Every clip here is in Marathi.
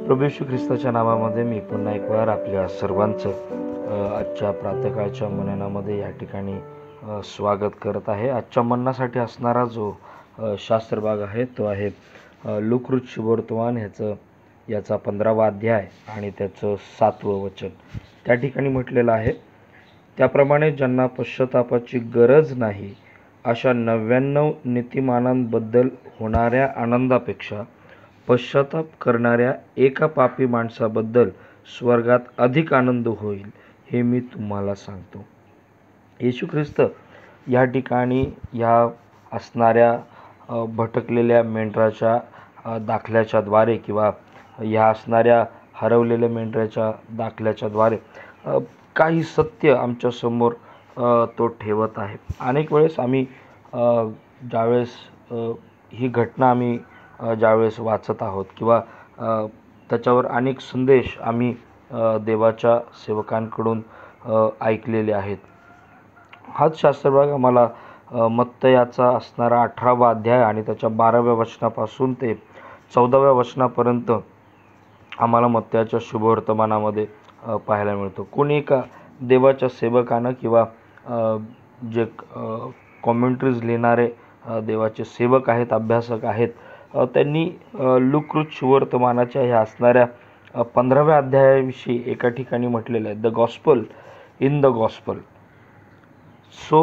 प्रभू येशू ख्रिस्ताच्या नावामध्ये मी पुन्हा एक वार आपल्या सर्वांचं आजच्या प्रातःकाळच्या मननामध्ये या ठिकाणी स्वागत करत आहे. आजच्या मननासाठी असणारा जो शास्त्रभाग आहे तो आहे लूकऋत शुभवर्तमान याचा 15वा अध्याय आणि त्याचं 7वं वचन. त्या ठिकाणी म्हटलेलं आहे, त्याप्रमाणे ज्यांना पश्चातापाची गरज नाही अशा 99 नीतिमानांबद्दल होणाऱ्या आनंदापेक्षा पश्चाताप करणाऱ्या एका पापी माणसाबद्दल स्वर्गात अधिक आनंद होईल, हे मी तुम्हाला सांगतो. येशू ख्रिस्त या ठिकाणी या असणाऱ्या भटकलेल्या मेंढराच्या दाखल्याच्या द्वारे किंवा या असणाऱ्या हरवलेल्या मेंढराच्या दाखल्याच्या द्वारे काही सत्य आमच्यासमोर तो ठेवत आहे. अनेक वेळेस आम्ही ज्यावेळेस ही घटना आम्ही ज्यावेळेस वाचत आहोत किंवा त्याच्यावर अनेक संदेश आम्ही देवाच्या सेवकांकडून ऐकलेले आहेत. हाच शास्त्रभाग आम्हाला मत्तयाचा असणारा 18वा अध्याय आणि त्याच्या 12व्या वचनापासून ते 14व्या वचनापर्यंत आम्हाला मत्तयाच्या शुभवर्तमानामध्ये पाहायला मिळतो. कोणी एका देवाच्या सेवकानं किंवा जे कॉमेंट्रीज लिहिणारे देवाचे सेवक आहेत, अभ्यासक आहेत, त्यांनी लूकऋत शुभवर्तमानाच्या ह्या असणाऱ्या 15व्या अध्यायाविषयी एका ठिकाणी म्हटलेलं आहे, the gospel in the gospel. So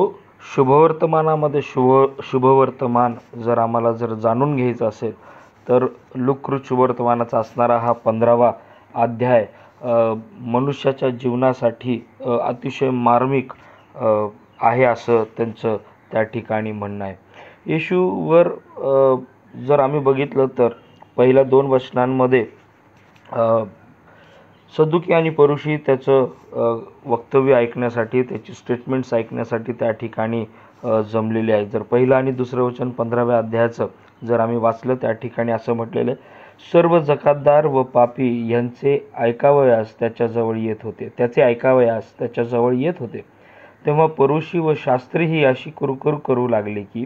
शुभवर्तमानामध्ये शुभवर्तमान जर आम्हाला जाणून घ्यायचं असेल तर लूकऋत शुभवर्तमानाचा असणारा हा 15वा अध्याय मनुष्याच्या जीवनासाठी अतिशय मार्मिक आहे असं त्यांचं त्या ठिकाणी म्हणणं आहे. येशूवर जर आम्ही बघितलं तर पहिल्या 2 वचनांमध्ये सदुकी आणि परुषी त्याचं वक्तव्य ऐकण्यासाठी, त्याची स्टेटमेंट्स ऐकण्यासाठी त्या ठिकाणी जमलेले आहेत. जर पहिलं आणि दुसरं वचन 15व्या अध्यायाचं जर आम्ही वाचलं, त्या ठिकाणी असं म्हटलेलं आहे, सर्व जकातदार व पापी यांचे ऐकावयास त्याच्याजवळ येत होते. त्याचे ऐकावयास त्याच्याजवळ येत होते. तेव्हा परुषी व शास्त्री ही अशी कुरकुर करू लागले की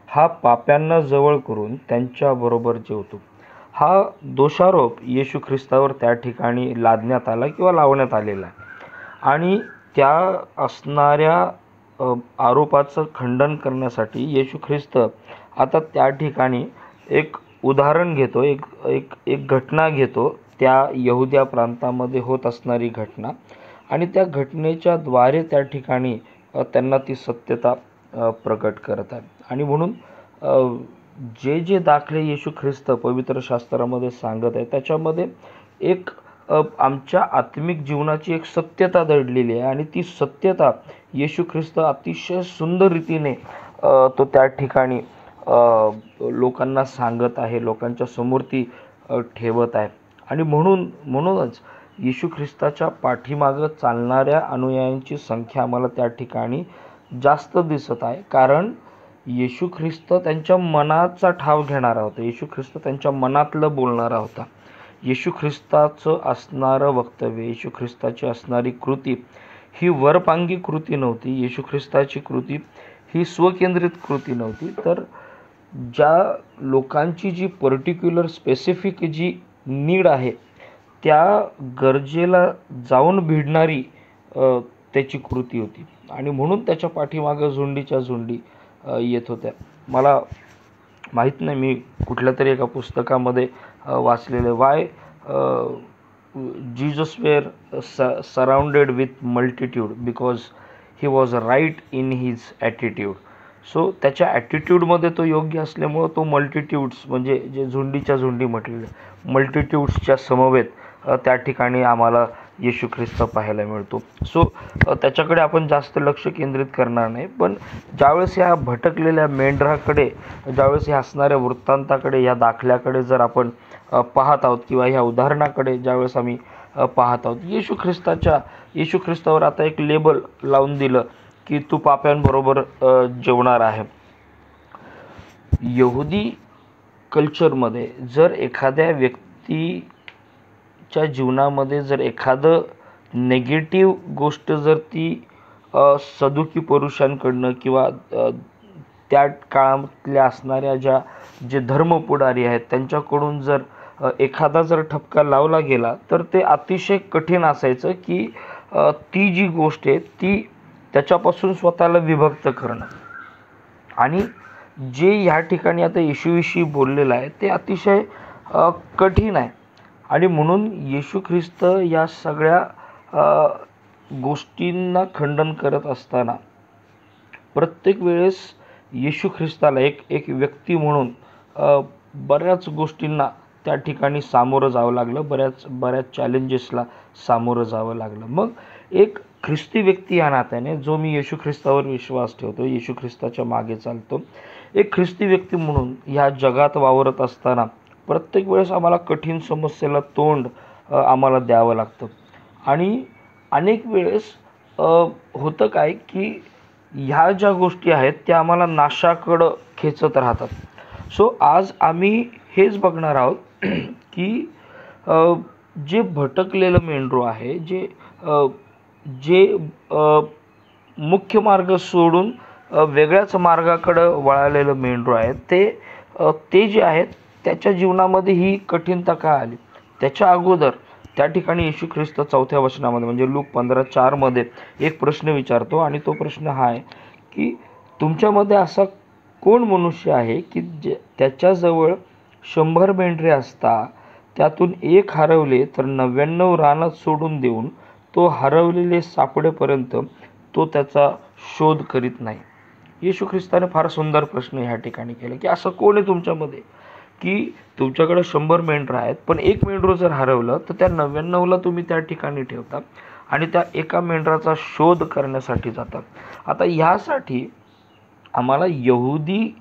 हा पाप्यांना जवळ करून त्यांच्याबरोबर जेवतो. हा दोषारोप येशू ख्रिस्तावर त्या ठिकाणी लादण्यात आला किंवा लावण्यात आलेला आहे. आणि त्या असणाऱ्या आरोपाचं खंडन करण्यासाठी येशू ख्रिस्त आता त्या ठिकाणी एक उदाहरण घेतो, एक घटना घेतो, त्या यहुद्या प्रांतामध्ये होत असणारी घटना, आणि त्या घटनेच्या द्वारे त्या ठिकाणी त्यांना ती सत्यता प्रकट करत आहे. आणि म्हणून जे दाखले येशू ख्रिस्त पवित्र शास्त्रामध्ये सांगत आहे त्याच्यामध्ये एक आमच्या आत्मिक जीवनाची एक सत्यता दडलेली आहे. आणि ती सत्यता येशू ख्रिस्त अतिशय सुंदर रीतीने तो त्या ठिकाणी लोकांना सांगत आहे, लोकांच्या समोर ती ठेवत आहे. आणि म्हणूनच येशू ख्रिस्ताच्या पाठीमागं चालणाऱ्या अनुयायांची संख्या आम्हाला त्या ठिकाणी जास्त दिसत आहे. कारण येशू ख्रिस्त त्यांच्या मनाचा ठाव घेणारा होता. येशू ख्रिस्त त्यांच्या मनातलं बोलणारा होता. येशू ख्रिस्ताचं असणारं वक्तव्य, येशू ख्रिस्ताची असणारी कृती ही वरपांगी कृती नव्हती. येशू ख्रिस्ताची कृती ही स्वकेंद्रित कृती नव्हती. तर ज्या लोकांची जी पर्टिक्युलर स्पेसिफिक जी नीड आहे त्या गरजेला जाऊन भिडणारी त्याची कृती होती. आणि म्हणून त्याच्या पाठीमागं झुंडीच्या झुंडी येत होत्या. मला माहीत नाही, मी कुठल्या तरी एका पुस्तकामध्ये वाचलेले, why Jesus were surrounded with multitude because he was right in his attitude. So त्याच्या ॲटिट्यूडमध्ये तो योग्य असल्यामुळं तो मल्टिट्यूड्स म्हणजे जे झुंडीच्या झुंडी म्हटलेले मल्टिट्यूड्सच्या समवेत त्या ठिकाणी आम्हाला येशू ख्रिस्त पाहायला मिळतो. सो त्याच्याकडे आपण जास्त लक्ष केंद्रित करणार नाही. पण ज्यावेळेस ह्या भटकलेल्या मेंढराकडे, ज्यावेळेस ह्या असणाऱ्या वृत्तांताकडे, ह्या दाखल्याकडे जर आपण पाहत आहोत किंवा ह्या उदाहरणाकडे ज्यावेळेस आम्ही पाहत आहोत, येशू ख्रिस्तावर आता एक लेबल लावून दिलं की तू पाप्यांबरोबर जेवणार आहे. यहुदी कल्चरमध्ये जर एखाद्या व्यक्तीच्या जीवनामध्ये जर एखादं नेगेटिव्ह गोष्ट जर ती सदुकी पुरुषांकडनं किंवा त्या काळातल्या असणाऱ्या जे धर्मपुढारी आहेत त्यांच्याकडून जर एखादा जर ठपका लावला गेला तर ते अतिशय कठीण असायचं की ती जी गोष्ट आहे ती त्याच्यापासून स्वतःला विभक्त करणं. आणि जे ह्या ठिकाणी आता येशूविषयी बोललेलं आहे ते अतिशय कठीण आहे. आणि म्हणून येशू ख्रिस्त या सगळ्या गोष्टींना खंडन करत असताना प्रत्येक वेळेस येशू ख्रिस्ताला एक व्यक्ती म्हणून बऱ्याच गोष्टींना त्या ठिकाणी सामोरं जावं लागलं, बऱ्याच चॅलेंजेसला सामोरं जावं लागलं. मग एक ख्रिस्ती व्यक्ती या नात्याने, जो मी येशू ख्रिस्तावर विश्वास ठेवतो, येशू ख्रिस्ताच्या मागे चालतो, एक ख्रिस्ती व्यक्ती म्हणून ह्या जगात वावरत असताना प्रत्येक वेळेस आम्हाला कठीण समस्येला तोंड आम्हाला द्यावं लागतं. आणि अनेक वेळेस होतं काय की ह्या ज्या गोष्टी आहेत त्या आम्हाला नाशाकडं खेचत राहतात. सो आज आम्ही हेच बघणार आहोत की जे भटकलेलं मेंढरू आहे, जे मुख्य मार्ग सोडून वेगळ्याच मार्गाकडं वळालेलं मेंढरू आहे, ते जे आहेत त्याच्या जीवनामध्ये ही कठीणता का आली. त्याच्या अगोदर त्या ठिकाणी येशू ख्रिस्त 4थ्या वचनामध्ये म्हणजे लूक 15:4 मध्ये एक प्रश्न विचारतो. आणि तो प्रश्न हा आहे की तुमच्यामध्ये असा कोण मनुष्य आहे की त्याच्याजवळ 100 मेंढरे असता त्यातून एक हरवले तर 99 रानात सोडून देऊन तो हरवलेले सापडेपर्यंत तो त्याचा शोध करीत नाही. येशू ख्रिस्ताने फार सुंदर प्रश्न ह्या ठिकाणी केला की असं कोण आहे तुमच्यामध्ये की तुमच्याकडे 100 मेंढरं आहेत, पण एक मेंढरू जर हरवलं तर त्या 99ला तुम्ही त्या ठिकाणी ठेवता आणि त्या एका मेंढराचा शोध करण्यासाठी जाता. आता ह्यासाठी आम्हाला यहुदी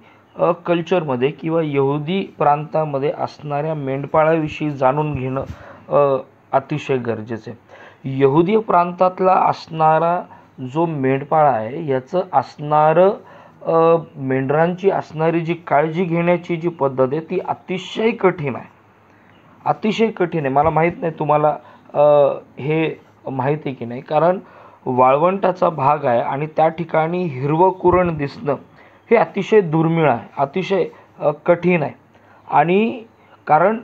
कल्चरमध्ये किंवा यहुदी प्रांतामध्ये असणाऱ्या मेंढपाळाविषयी जाणून घेणं अतिशय गरजेचं आहे. यहुदी प्रांतातला असणारा जो मेंढपाळ आहे याचं असणारं मेंढरांची असणारी जी काळजी घेण्याची जी पद्धत आहे ती अतिशय कठीण आहे, अतिशय कठीण आहे. मला माहीत नाही तुम्हाला हे माहिती आहे की नाही, कारण वाळवंटाचा भाग आहे आणि त्या ठिकाणी हिरवं कुरण दिसणं हे अतिशय दुर्मिळ आहे, अतिशय कठीण आहे. आणि कारण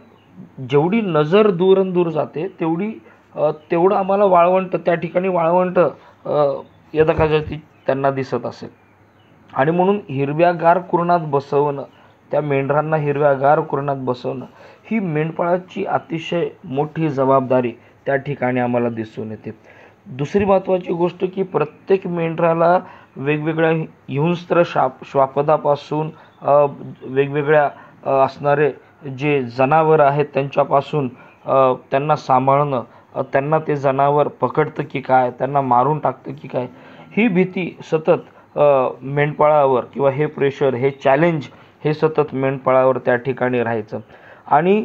जेवढी नजर दूर जाते तेवढं आम्हाला वाळवंट, त्या ठिकाणी वाळवंट यदाकदाचित त्यांना दिसत असेल. आणि म्हणून हिरव्यागार कुरणात बसवणं, त्या मेंढरांना हिरव्यागार कुरणात बसवणं ही मेंढपाळाची अतिशय मोठी जबाबदारी त्या ठिकाणी आम्हाला दिसून येते. दुसरी महत्त्वाची गोष्ट की प्रत्येक मेंढराला वेगवेगळ्या हिंस्त्र श्वापदापासून, वेगवेगळ्या असणारे जे जनावर आहेत त्यांच्यापासून त्यांना सांभाळणं, त्यांना ते जनावर पकडतं की काय, त्यांना मारून टाकतं की काय, ही भीती सतत मेंढपाळावर, किंवा हे प्रेशर, हे चॅलेंज हे सतत मेंढपाळावर त्या ठिकाणी राहायचं. आणि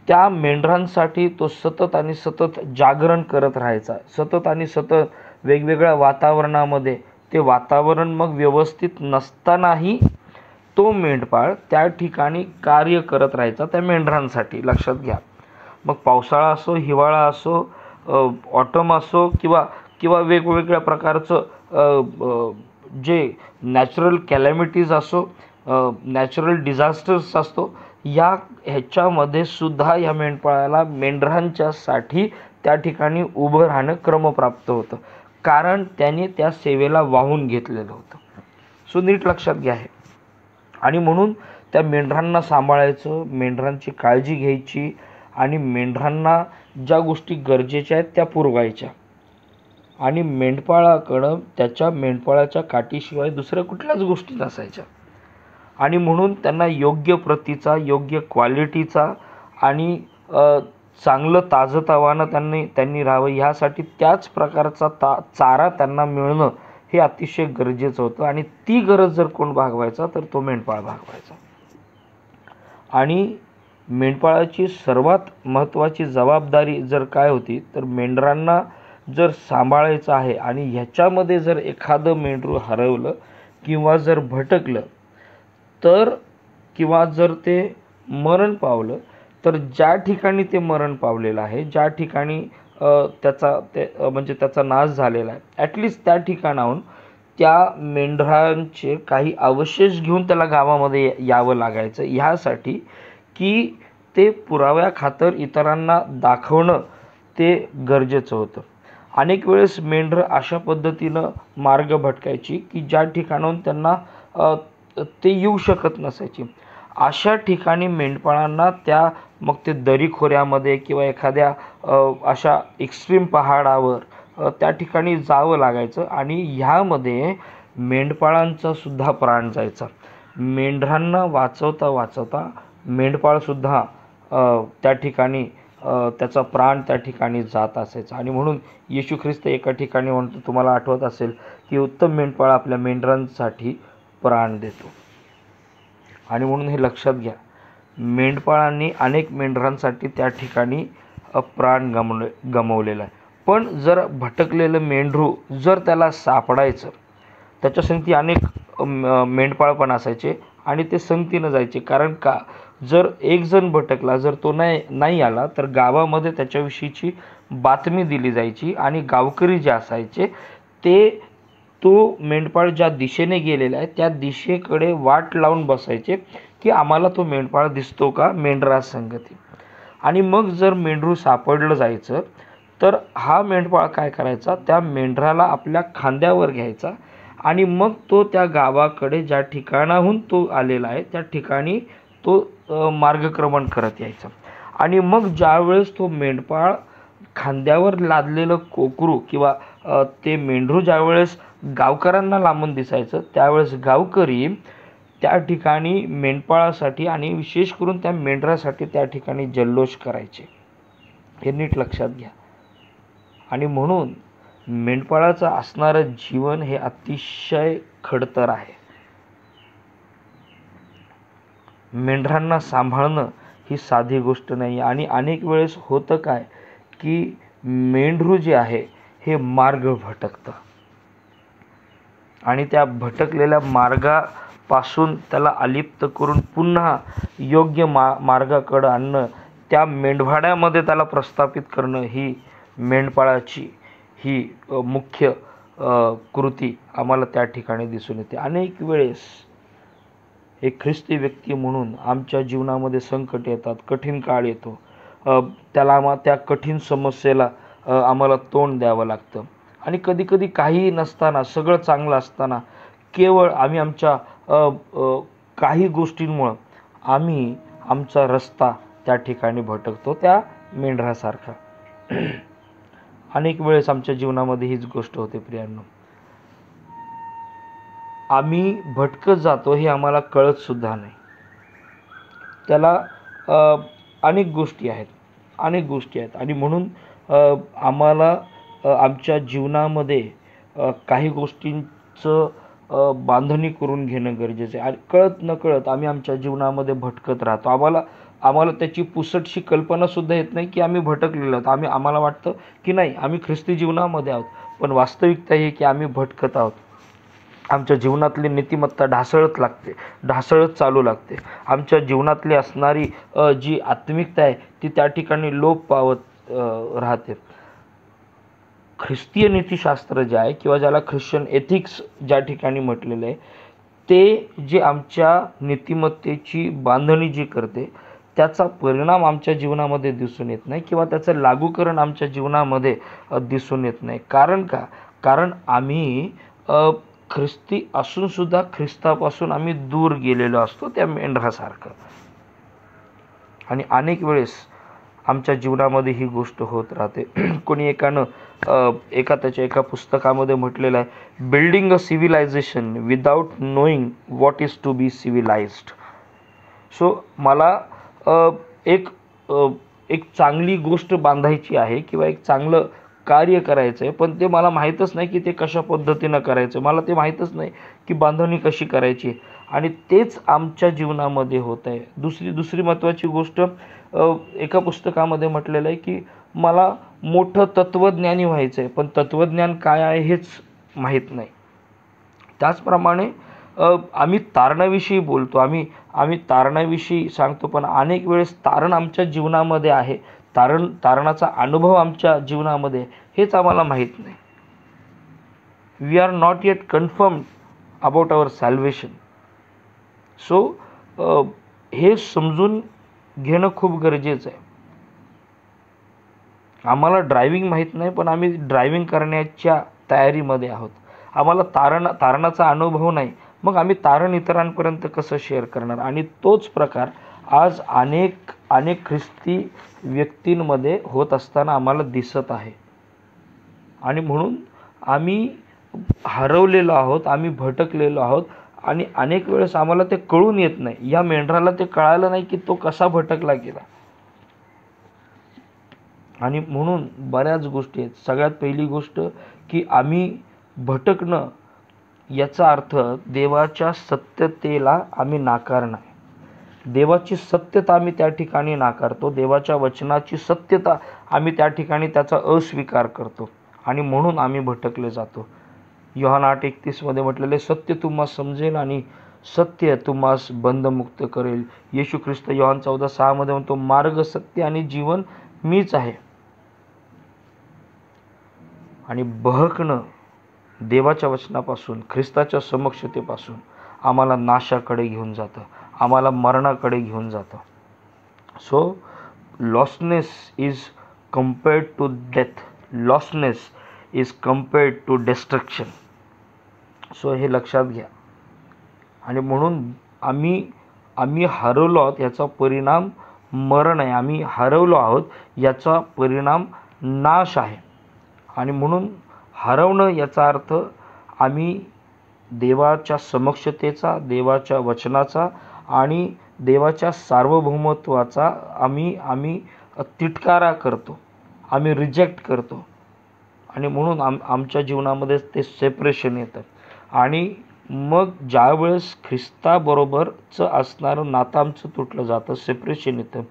त्या मेंढरांसाठी तो सतत आणि सतत जागरण करत राहायचा, सतत आणि सतत वेगवेगळ्या वातावरणामध्ये. ते वातावरण मग व्यवस्थित नसतानाही तो मेंढपाळ त्या ठिकाणी कार्य करत राहायचा त्या मेंढरांसाठी. लक्षात घ्या, मग पावसाळा असो, हिवाळा असो, ऑटम असो, किंवा वेगवेगळ्या प्रकारचं जे नॅचरल कॅलॅमिटीज असो, नॅचरल डिझास्टर्स असतो, ह्याच्यामध्ये सुद्धा या मेंढपाळाला मेंढरांच्यासाठी त्या ठिकाणी उभं राहणं क्रमप्राप्त होतं, कारण त्याने त्या सेवेला वाहून घेतलेलं होतं. सो नीट लक्षात घ्या हे. आणि म्हणून त्या मेंढरांना सांभाळायचं, मेंढरांची काळजी घ्यायची आणि मेंढरांना ज्या गोष्टी गरजेच्या आहेत त्या पुरवायच्या. आणि मेंढपाळाकडं त्याच्या मेंढपाळाच्या काठीशिवाय दुसऱ्या कुठल्याच गोष्टी नसायच्या. आणि म्हणून त्यांना योग्य प्रतीचा, योग्य क्वालिटीचा आणि चांगलं ताजंतवानं त्यांनी राहावं ह्यासाठी त्याच प्रकारचा चारा त्यांना मिळणं हे अतिशय गरजेचं होतं. आणि ती गरज जर कोण भागवायचा तर तो मेंढपाळ भागवायचा. आणि मेंढपाळाची सर्वात महत्त्वाची जबाबदारी जर काय होती तर मेंढरांना जर सांभाळायचं आहे, आणि ह्याच्यामध्ये जर एखादं मेंढरू हरवलं किंवा जर भटकलं तर, किंवा जर ते मरण पावलं तर ज्या ठिकाणी ते मरण पावलेलं आहे, ज्या ठिकाणी त्याचा नाश झालेला आहे, ॲटलिस्ट त्या ठिकाणाहून त्या मेंढरांचे काही अवशेष घेऊन त्याला गावामध्ये यावं लागायचं, ह्यासाठी की ते पुराव्याखातर इतरांना दाखवणं ते गरजेचं होतं. अनेक वेळेस मेंढरं अशा पद्धतीनं मार्ग भटकायची की ज्या ठिकाणाहून त्यांना ते येऊ शकत नसायची. अशा ठिकाणी मेंढपाळांना त्या मग ते दरीखोऱ्यामध्ये किंवा एखाद्या अशा एक्स्ट्रीम पहाडावर त्या ठिकाणी जावं लागायचं आणि ह्यामध्ये मेंढपाळांचा सुद्धा प्राण जायचा. मेंढरांना वाचवता वाचवता मेंढपाळसुद्धा त्या ठिकाणी त्याचा प्राण त्या ठिकाणी जात असायचा. आणि म्हणून येशू ख्रिस्त एका ठिकाणी म्हणतो, तुम्हाला आठवत असेल की उत्तम मेंढपाळ आपल्या मेंढरांसाठी प्राण देतो. आणि म्हणून हे लक्षात घ्या, मेंढपाळांनी अनेक मेंढरांसाठी त्या ठिकाणी प्राण गमावलेला आहे. पण जर भटकलेलं मेंढरू जर त्याला सापडायचं, त्याच्या संगती अनेक मेंढपाळ पण असायचे आणि ते संगतीनं जायचे. कारण का, जर एक जण भटकला, जर तो नाही आला तर गावामध्ये त्याच्याविषयीची बातमी दिली जायची आणि गावकरी जे असायचे ते तो मेंढपाळ ज्या दिशेने गेलेला आहे त्या दिशेकडे वाट लावून बसायचे की आम्हाला तो मेंढपाळ दिसतो का मेंढरा संगती. आणि मग जर मेंढरू सापडलं जायचं तर हा मेंढपाळ काय करायचा, त्या मेंढराला आपल्या खांद्यावर घ्यायचा आणि मग तो त्या गावाकडे ज्या ठिकाणाहून तो आलेला आहे त्या ठिकाणी तो मार्गक्रमण करत यायचा. आणि मग ज्यावेळेस तो मेंढपाळ खांद्यावर लादलेलं कोकरू किंवा ते मेंढरू ज्यावेळेस गावकऱ्यांना लांबून दिसायचं त्यावेळेस गावकरी त्या ठिकाणी मेंढपाळासाठी आणि विशेष करून त्या मेंढरासाठी त्या ठिकाणी जल्लोष करायचे. हे नीट लक्षात घ्या. आणि म्हणून मेंढपाळाचं असणारं जीवन हे अतिशय खडतर आहे. मेंढरांना सांभाळणं ही साधी गोष्ट नाही. आणि अनेक वेळेस होतं काय की मेंढरू जे आहे हे मार्ग भटकतं आणि त्या भटकलेल्या मार्गापासून त्याला अलिप्त करून पुन्हा योग्य मार्गाकडं आणणं, त्या मेंढवाड्यामध्ये त्याला प्रस्थापित करणं ही मेंढपाळाची ही मुख्य कृती आम्हाला त्या ठिकाणी दिसून येते. अनेक वेळेस एक ख्रिस्ती व्यक्ती म्हणून आमच्या जीवनामध्ये संकट येतात, कठीण काळ येतो, त्या कठीण समस्येला आम्हाला तोंड द्यावं लागतं. आणि कधीकधी काहीही नसताना, सगळं चांगलं असताना केवळ आम्ही आमच्या काही गोष्टींमुळं आमचा रस्ता त्या ठिकाणी भटकतो, त्या मेंढरासारखा. अनेक वेळेस आमच्या जीवनामध्ये हीच गोष्ट होते प्रियांनो. आम्ही भटकत जातो हे आम्हाला कळत सुद्धा नाही. त्याला अनेक गोष्टी आहेत आणि म्हणून आम्हाला आमच्या जीवनामध्ये काही गोष्टींचं बांधणी करून घेणं गरजेचं आहे. आणि कळत नकळत आम्ही आमच्या जीवनामध्ये भटकत राहतो. आम्हाला त्याची पुसटशी कल्पनासुद्धा येत नाही की आम्ही भटकलेलो आहोत. आम्हाला वाटतं की नाही, आम्ही ख्रिस्ती जीवनामध्ये आहोत. पण वास्तविकता ही की आम्ही भटकत आहोत. आमच्या जीवनातली नीतिमत्ता ढासळत चालू लागते. आमच्या जीवनातली असणारी जी आत्मिकता आहे ती त्या ठिकाणी लोप पावत राहते. ख्रिस्तीय नीतिशास्त्र जे आहे किंवा ज्याला ख्रिश्चन एथिक्स ज्या ठिकाणी म्हटलेलं आहे, ते जे आमच्या नीतिमत्तेची बांधणी जी करते त्याचा परिणाम आमच्या जीवनामध्ये दिसून येत नाही किंवा त्याचं लागूकरण आमच्या जीवनामध्ये दिसून येत नाही. कारण आम्ही ख्रिस्ती असून सुद्धा ख्रिस्तापासून आम्ही दूर गेलेलो असतो, त्या मेंढरासारखं. आणि अनेक वेळेस आमच्या जीवनामध्ये ही गोष्ट होत राहते. कोणी त्याच्या एका पुस्तकामध्ये म्हटलेलं आहे, building a civilisation without knowing what is to be civilised. So मला एक चांगली गोष्ट बांधायची आहे किंवा एक चांगलं कार्य करायचं आहे, पण ते मला माहीतच नाही की ते कशा पद्धतीनं करायचं. मला ते माहीतच नाही की बांधणी कशी करायची. आणि तेच आमच्या जीवनामध्ये होत आहे. दुसरी महत्त्वाची गोष्ट एका पुस्तकामध्ये म्हटलेलं आहे की मला मोठं तत्त्वज्ञानी व्हायचं आहे, पण तत्त्वज्ञान काय आहे हेच माहीत नाही. त्याचप्रमाणे आम्ही तारणाविषयी बोलतो, आम्ही तारणाविषयी सांगतो, पण अनेक वेळेस तारण आमच्या जीवनामध्ये आहे, तारणाचा अनुभव आमच्या जीवनामध्ये हेच आम्हाला माहीत नाही. We are not yet confirmed about our salvation. So हे समजून घेणं खूप गरजेचं आहे. आम्हाला ड्रायव्हिंग माहीत नाही, पण आम्ही ड्रायव्हिंग करण्याच्या तयारीमध्ये आहोत. आम्हाला तारणाचा अनुभव नाही, मग आम्ही तारण इतरांपर्यंत कसं शेअर करणार? आणि तोच प्रकार आज अनेक अनेक ख्रिस्ती व्यक्तींमध्ये होत असताना आम्हाला दिसत आहे. आणि म्हणून आम्ही हरवलेलो आहोत, आम्ही भटकलेलो आहोत. आणि अनेक वेळेस आम्हाला ते कळून येत नाही. या मेंढराला ते कळालं नाही की तो कसा भटकला गेला. आणि म्हणून बऱ्याच गोष्टी आहेत. सगळ्यात पहिली गोष्ट की आम्ही भटकणं याचा अर्थ देवाच्या सत्यतेला आम्ही नाकारणं. देवाची सत्यता आम्ही त्या ठिकाणी नाकारतो. देवाच्या वचनाची सत्यता आम्ही त्या ठिकाणी त्याचा अस्वीकार करतो आणि म्हणून आम्ही भटकले जातो. योहान 8:31 मध्ये म्हटलेले, सत्य तुम्हास समजेल आणि सत्य तुम्हास बंधमुक्त करेल. येशू ख्रिस्त योहान 14:6 मध्ये म्हणतो, मार्ग, सत्य आणि जीवन मीच आहे. आणि बहकणं देवाच्या वचनापासून, ख्रिस्ताच्या समक्षतेपासून आम्हाला नाशाकडे घेऊन जातं, आम्हाला मरणाकडे घेऊन जातं. So lostness is compared to death, lostness is compared to destruction. So हे लक्षात घ्या. आणि म्हणून आम्ही हरवलो आहोत याचा परिणाम मरण आहे. आम्ही हरवलो आहोत याचा परिणाम नाश आहे. आणि म्हणून हरवणं याचा अर्थ आम्ही देवाच्या समक्षतेचा, देवाच्या वचनाचा आणि देवाच्या सार्वभौमत्वाचा आम्ही तिटकारा करतो, आम्ही रिजेक्ट करतो. आणि म्हणून आमच्या जीवनामध्ये ते सेपरेशन येतं. आणि मग ज्यावेळेस ख्रिस्ताबरोबरचं असणारं नातं आमचं तुटलं जातं, सेपरेशन येतं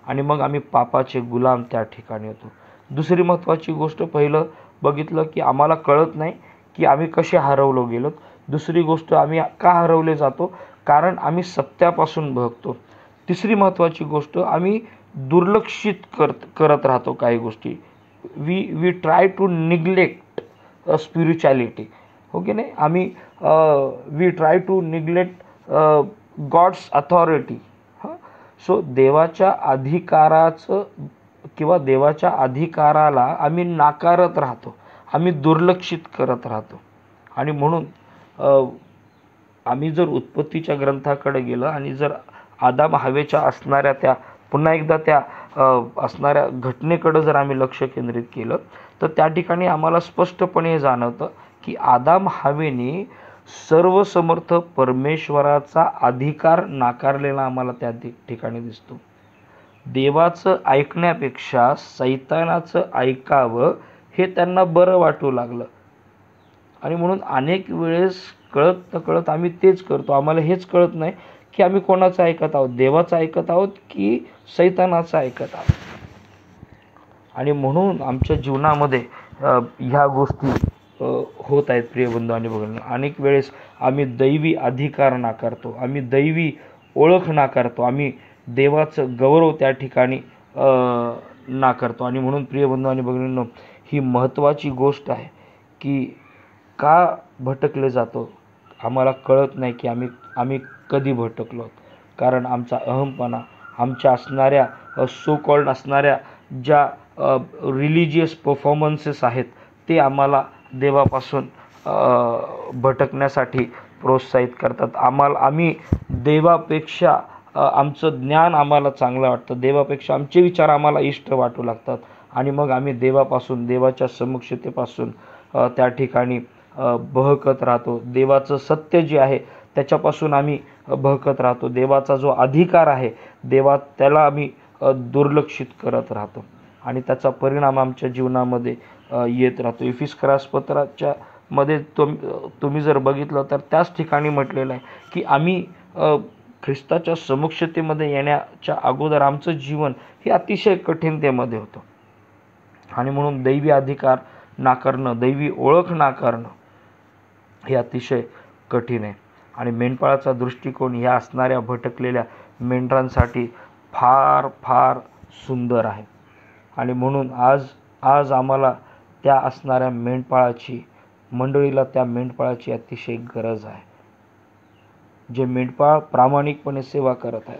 आणि मग आम्ही पापाचे गुलाम त्या ठिकाणी होतो. दुसरी महत्त्वाची गोष्ट, पहिलं बघितलं की आम्हाला कळत नाही की आम्ही कसे हरवलो गेलो. दुसरी गोष्ट, आम्ही का हरवले जातो? कारण आम्ही सत्यापासून बघतो. तिसरी महत्त्वाची गोष्ट, आम्ही दुर्लक्षित करत राहतो काही गोष्टी. We try to neglect spirituality. हो की नाही? आम्ही we try to neglect God's authority. So देवाच्या अधिकाराचं किंवा देवाच्या अधिकाराला आम्ही नाकारत राहतो, आम्ही दुर्लक्षित करत राहतो. आणि म्हणून आम्ही जर उत्पत्तीच्या ग्रंथाकडे गेलं आणि जर आदाम हवेच्या असणाऱ्या त्या पुन्हा एकदा त्या असणाऱ्या घटनेकडं जर आम्ही लक्ष केंद्रित केलं तर त्या ठिकाणी आम्हाला स्पष्टपणे जाणवतं की आदाम हवेने सर्वसमर्थ परमेश्वराचा अधिकार नाकारलेला आम्हाला त्या ठिकाणी दिसतो. देवाचं ऐकण्यापेक्षा सैतानाचं ऐकावं हे त्यांना बरं वाटू लागलं. आणि म्हणून अनेक वेळेस कळत नकळत आम्ही तेच करतो. आम्हाला हेच कळत नाही की आम्ही कोणाचं ऐकत आहोत, देवाचं ऐकत आहोत की सैतानाचं ऐकत आहोत. आणि म्हणून आमच्या जीवनामध्ये ह्या गोष्टी होत आहेत प्रियबंधू आणि भगिनी. अनेक वेळेस आम्ही दैवी अधिकार नाकारतो, आम्ही दैवी ओळख नाकारतो, आम्ही देवाचं गौरव त्या ठिकाणी नाकारतो. आणि म्हणून प्रियबंधू आणि भगिनींनो, ही महत्त्वाची गोष्ट आहे की का भटकले जातो आम्हाला कळत नाही की आम्ही कधी भटकलो. कारण आमचा अहमपणा, आमच्या असणाऱ्या सो कॉल्ड असणाऱ्या ज्या रिलिजियस परफॉर्मन्सेस आहेत ते आम्हाला देवापासून भटकण्यासाठी प्रोत्साहित करतात. आम्ही देवापेक्षा आमचं ज्ञान आम्हाला चांगलं वाटतं, देवापेक्षा आमचे विचार आम्हाला इष्ट वाटू लागतात. आणि मग आम्ही देवापासून, देवाच्या समक्षतेपासून त्या ठिकाणी बहकत राहतो. देवाचं सत्य जे आहे त्याच्यापासून आम्ही बहकत राहतो. देवाचा जो अधिकार आहे त्याला आम्ही दुर्लक्षित करत राहतो आणि त्याचा परिणाम आमच्या जीवनामध्ये येत राहतो. इफिस्करास पत्राच्या मध्ये तुम्ही जर बघितलं तर त्याच ठिकाणी म्हटलेलं आहे की आम्ही ख्रिस्ताच्या समक्षतेमध्ये येण्याच्या अगोदर आमचं जीवन हे अतिशय कठीणतेमध्ये होतं. आणि म्हणून दैवी अधिकार नाकारणं, दैवी ओळख नाकारणं हे अतिशय कठीण आहे. आणि मेंढपाळाचा दृष्टिकोन ह्या असणाऱ्या भटकलेल्या मेंढरांसाठी फार फार सुंदर आहे. आणि म्हणून आज आम्हाला त्या असणाऱ्या मंडळीला त्या मेंढपाळाची अतिशय गरज आहे. जे मेंढपाळ प्रामाणिकपणे सेवा करत आहेत,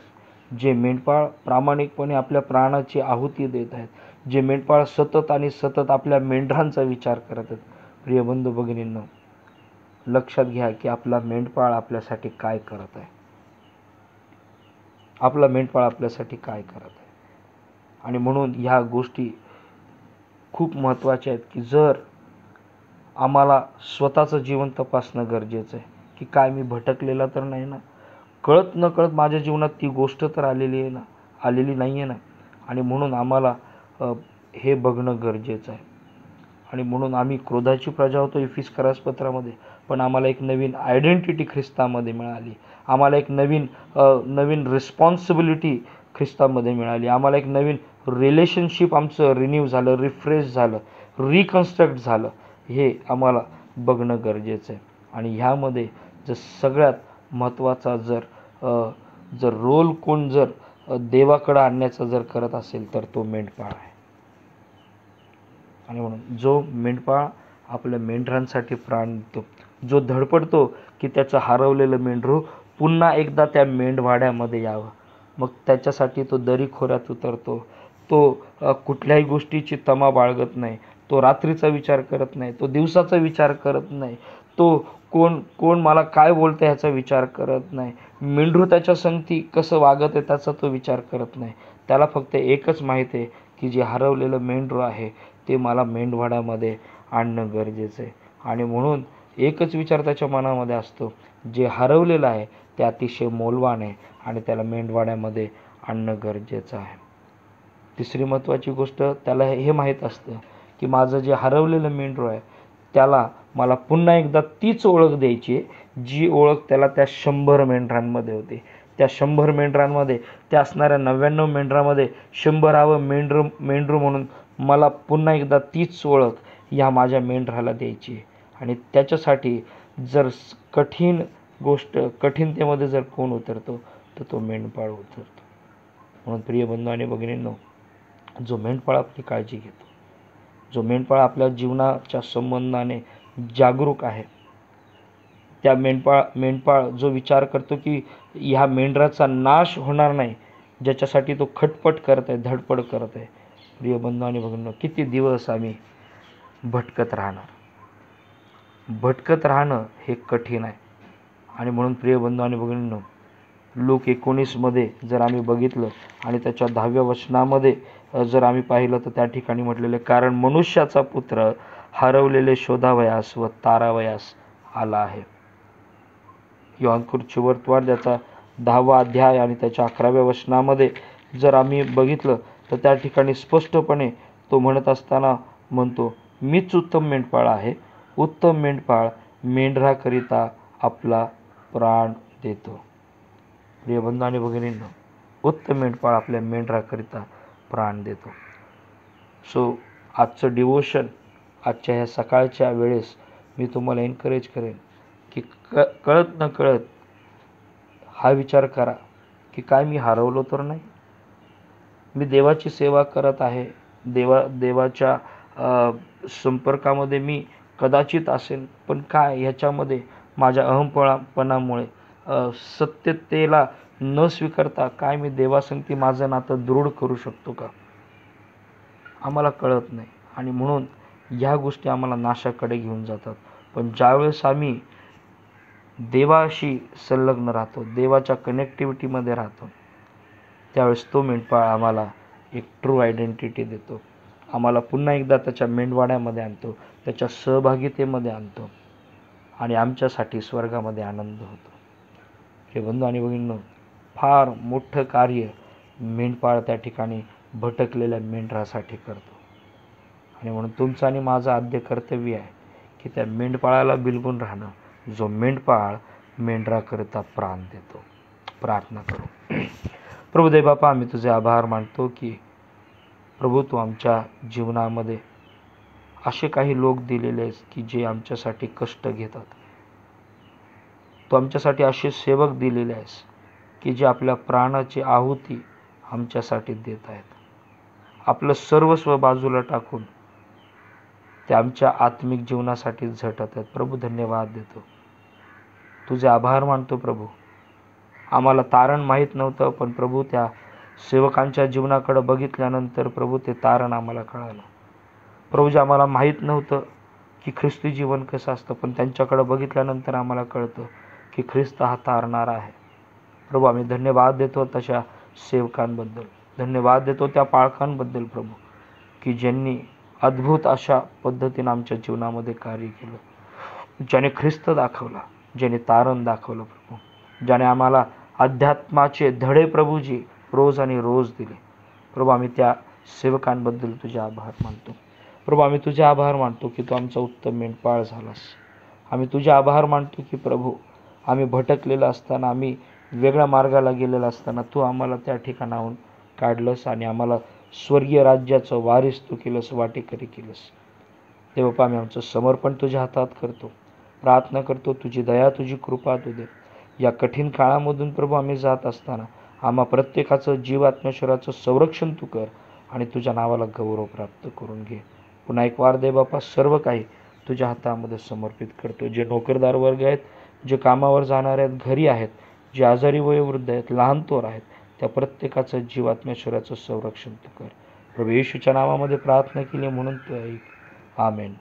जे मेंढपाळ प्रामाणिकपणे आपल्या प्राणाची आहुती देत आहेत, जे मेंढपाळ सतत आणि सतत आपल्या मेंढरांचा विचार करत आहेत. प्रिय बंधू भगिनींनो, लक्षात घ्या की आपला मेंढपाळ आपल्यासाठी काय करत आहे. आपला मेंढपाळ आपल्यासाठी काय करत आहे. आणि म्हणून ह्या गोष्टी खूप महत्त्वाच्या आहेत की जर आम्हाला स्वतःचं जीवन तपासणं गरजेचं आहे की काय मी भटकलेला तर नाही ना, कळत न कळत माझ्या जीवनात ती गोष्ट तर आलेली नाही आहे ना. आणि म्हणून आम्हाला हे बघणं गरजेचं आहे. आणि म्हणून आम्ही क्रोधाची प्रजा होतो इफिसकरास पत्रामध्ये, पण आम्हाला एक नवीन आयडेंटिटी ख्रिस्तामध्ये मिळाली. आम्हाला एक नवीन रिस्पॉन्सिबिलिटी ख्रिस्तामध्ये मिळाली. आम्हाला एक नवीन रिलेशनशिप आमचं रिन्यू झालं, रिफ्रेश झालं, रिकन्स्ट्रक्ट झालं. हे आम्हाला बघणं गरजेचं आहे. आणि ह्यामध्ये जर सगळ्यात महत्त्वाचा जर रोल कोण जर देवाकडं आणण्याचा जर करत असेल तर तो मेंढपाळ आहे. आणि म्हणून जो मेंढपाळ आपल्या मेंढरांसाठी प्राण देतो, जो धडपडतो की त्याचं हरवलेलं मेंढरू पुन्हा एकदा त्या मेंढवाड्यामध्ये यावं, मग त्याच्यासाठी तो दरीखोऱ्यात उतरतो. तो कुठल्याही गोष्टीची तमा बाळगत नाही. तो रात्रीचा विचार करत नाही, तो दिवसाचा विचार करत नाही, तो कोण मला काय बोलतं ह्याचा विचार करत नाही. मेंढरू त्याच्या संगती कसं वागत आहे त्याचा तो विचार करत नाही. त्याला फक्त एकच माहीत आहे की जे हरवलेलं मेंढरू आहे ते मला मेंढवाड्यामध्ये आणणं गरजेचं आहे. आणि म्हणून एकच विचार त्याच्या मनामध्ये असतो, जे हरवलेलं आहे ते अतिशय मौल्यवान आहे आणि त्याला मेंढवाड्यामध्ये आणणं गरजेचं आहे. तिसरी महत्त्वाची गोष्ट, त्याला हे माहीत असतं की माझं जे हरवलेलं मेंढरू आहे त्याला मला पुन्हा एकदा तीच ओळख द्यायची आहे जी ओळख त्याला त्या 100 मेंढरांमध्ये होती. त्या 100 मेंढरांमध्ये, त्या असणाऱ्या 99 मेंढरामध्ये 100रावं मेंढरू म्हणून मला पुन्हा एकदा तीच ओळख ह्या माझ्या मेंढराला द्यायची आहे. आणि त्याच्यासाठी जर कठीणतेमध्ये जर कोण उतरतो तर तो मेंढपाळ उतरतो. म्हणून प्रिय बंधू आणि भगिनींनो, जो मेंढपाळ आपली काळजी घेतो, जो मेंढपाळ आपल्या जीवनाच्या संबंधाने जागरूक आहे, त्या मेंढपाळ जो विचार करतो की ह्या मेंढराचा नाश होणार नाही, ज्याच्यासाठी तो खटपट करत आहे, धडपड करत आहे. प्रिय बंधू आणि भगिनींनो, किती दिवस आम्ही भटकत राहणं हे कठीण आहे. आणि म्हणून प्रिय बंधू आणि भगिनींनो, लूक 19मध्ये जर आम्ही बघितलं आणि त्याच्या 10व्या वचनामध्ये जर आम्ही पाहिलं तर त्या ठिकाणी म्हटलेलं, कारण मनुष्याचा पुत्र हरवलेले शोधावयास व तारावयास आला आहे. योहानकृत सुवार्ता त्याचा 10वा अध्याय आणि त्याच्या 11व्या वचनामध्ये जर आम्ही बघितलं तर त्या ठिकाणी स्पष्टपणे तो म्हणत असताना म्हणतो, मीच उत्तम मेंढपाळ आहे. उत्तम मेंढपाळ मेंढराकरिता आपला प्राण देतो. प्रिय बंधू आणि भगिनींनो, उत्तम मेंढपाळ आपल्या मेंढराकरिता प्राण देतो. सो आजचं डिवोशन, आजच्या ह्या सकाळच्या वेळेस मी तुम्हाला एनकरेज करेन की कळत न कळत हा विचार करा की काय मी हरवलो तर नाही. मी देवाची सेवा करत आहे, देवाच्या संपर्कामध्ये मी कदाचित असेल, पण काय ह्याच्यामध्ये माझ्या अहंपणामुळे सत्यतेला न स्वीकारता काय मी देवासंगती माझं नातं दृढ करू शकतो का, आम्हाला कळत नाही. आणि म्हणून ह्या गोष्टी आम्हाला नाशाकडे घेऊन जातात. पण ज्यावेळेस आम्ही देवाशी संलग्न राहतो, देवाच्या कनेक्टिव्हिटीमध्ये राहतो, त्यावेळेस तो मेंढपाळ आम्हाला एक ट्रू आयडेंटिटी देतो, आम्हाला पुन्हा एकदा त्याच्या मेंढवाड्यामध्ये आणतो, त्याच्या सहभागितेमध्ये आणतो आणि आमच्यासाठी स्वर्गामध्ये आनंद होतो. हे बंधू आणि भगिनींनो, फार मोठं कार्य मेंढपाळ त्या ठिकाणी भटकलेल्या मेंढरासाठी करतो. आणि म्हणून तुमचं आणि माझं आद्य कर्तव्य आहे की त्या मेंढपाळाला बिलगून राहणं, जो मेंढपाळ मेंढराकरिता प्राण देतो. प्रार्थना करू. प्रभुदेव बापा, आम्ही तुझे आभार मानतो की प्रभू, तू आमच्या जीवनामध्ये असे काही लोक दिलेले आहेत की जे आमच्यासाठी कष्ट घेतात. तू आमच्यासाठी असे सेवक दिलेले आहेस की जे आपल्या प्राणाची आहुती आमच्यासाठी देत आहेत. आपलं सर्वस्व बाजूला टाकून ते आमच्या आत्मिक जीवनासाठी झटत आहेत. प्रभू, धन्यवाद देतो, तुझे आभार मानतो प्रभू. आम्हाला तारण माहीत नव्हतं, पण प्रभू त्या सेवकांच्या जीवनाकडे बघितल्यानंतर प्रभू ते तारण आम्हाला कळालं. प्रभू जे आम्हाला माहीत नव्हतं की ख्रिस्ती जीवन कसं असतं, पण त्यांच्याकडे बघितल्यानंतर आम्हाला कळतं की ख्रिस्त हा तारणारा आहे. प्रभू आम्ही धन्यवाद देतो तशा सेवकांबद्दल, धन्यवाद देतो त्या पाळकांबद्दल प्रभू, की ज्यांनी अद्भुत अशा पद्धतीनं आमच्या जीवनामध्ये कार्य केलं, ज्याने ख्रिस्त दाखवला, ज्याने तारण दाखवलं प्रभू, ज्याने आम्हाला अध्यात्माचे धडे प्रभूजी रोज आणि रोज दिले. प्रभू आम्ही त्या सेवकांबद्दल तुझे आभार मानतो. प्रभू आम्ही तुझे आभार मानतो की तू आमचा उत्तम मेंढपाळ झालास. आम्ही तुझे आभार मानतो की प्रभू आम्ही भटकलेलं असताना, आम्ही वेगळ्या मार्गाला गेलेलं असताना तू आम्हाला त्या ठिकाणाहून काढलंस आणि आम्हाला स्वर्गीय राज्याचं वारीस तू केलंस, वाटेकरी केलंस. देवबापा आम्ही आमचं समर्पण तुझ्या हातात करतो, प्रार्थना करतो तुझी दया तुझी कृपा तू दे. या कठीण काळामधून प्रभू आम्ही जात असताना आम्हा प्रत्येकाचं जीव आत्मेश्वराचं संरक्षण तू कर आणि तुझ्या नावाला गौरव प्राप्त करून घे. पुन्हा एक वार देवबापा सर्व काही तुझ्या हातामध्ये समर्पित करतो. जे नोकरदार वर्ग आहेत, जे कामावर जाणार आहेत, घरी आहेत, जे आजारी वयोवृद्ध आहेत, लहान थोर आहेत, त्या प्रत्येकाचं जीव आत्मेश्वराचं संरक्षण तू कर. प्रभू येशूच्या नावामध्ये प्रार्थना केली म्हणून तू ऐक. आमेन.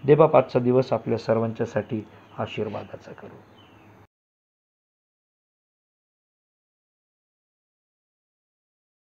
देवबापा आजचा दिवस आपल्या सर्वांच्यासाठी आशीर्वादाचा करू.